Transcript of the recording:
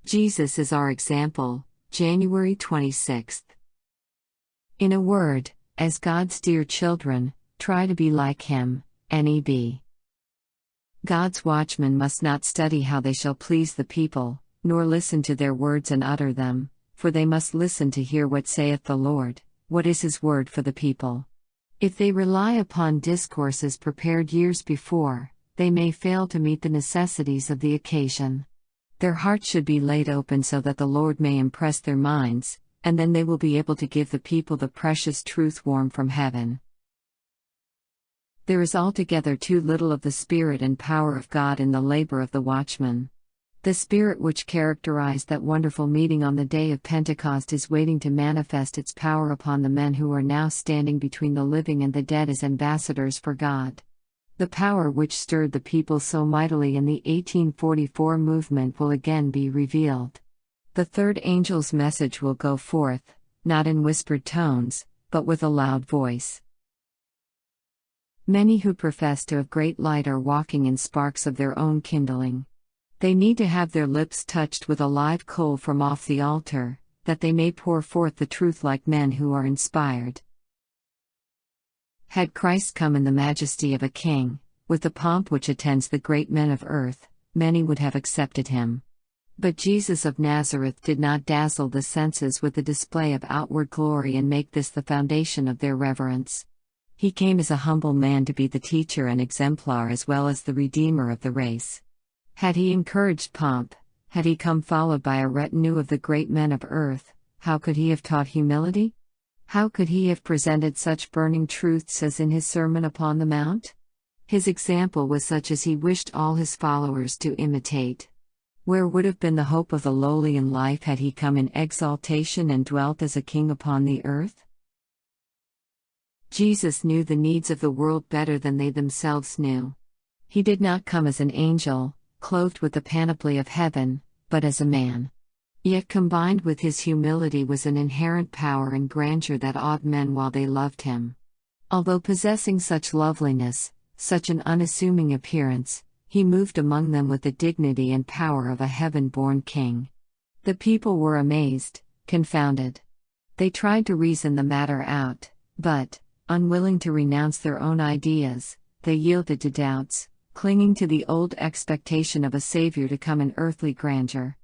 Jesus is our example, January 26th. In a word, as God's dear children, try to be like Him, NEB. God's watchmen must not study how they shall please the people, nor listen to their words and utter them, for they must listen to hear what saith the Lord, what is His word for the people. If they rely upon discourses prepared years before, they may fail to meet the necessities of the occasion. Their hearts should be laid open so that the Lord may impress their minds, and then they will be able to give the people the precious truth warm from heaven. There is altogether too little of the Spirit and power of God in the labor of the watchman. The Spirit which characterized that wonderful meeting on the day of Pentecost is waiting to manifest its power upon the men who are now standing between the living and the dead as ambassadors for God. The power which stirred the people so mightily in the 1844 movement will again be revealed. The third angel's message will go forth, not in whispered tones, but with a loud voice. Many who profess to have great light are walking in sparks of their own kindling. They need to have their lips touched with a live coal from off the altar, that they may pour forth the truth like men who are inspired. Had Christ come in the majesty of a king, with the pomp which attends the great men of earth, many would have accepted him. But Jesus of Nazareth did not dazzle the senses with the display of outward glory and make this the foundation of their reverence. He came as a humble man to be the teacher and exemplar as well as the redeemer of the race. Had he encouraged pomp, had he come followed by a retinue of the great men of earth, how could he have taught humility? How could he have presented such burning truths as in his Sermon upon the Mount? His example was such as he wished all his followers to imitate. Where would have been the hope of the lowly in life had he come in exaltation and dwelt as a king upon the earth? Jesus knew the needs of the world better than they themselves knew. He did not come as an angel, clothed with the panoply of heaven, but as a man. Yet combined with his humility was an inherent power and grandeur that awed men while they loved him. Although possessing such loveliness, such an unassuming appearance, he moved among them with the dignity and power of a heaven-born king. The people were amazed, confounded. They tried to reason the matter out, but, unwilling to renounce their own ideas, they yielded to doubts, clinging to the old expectation of a Savior to come in earthly grandeur.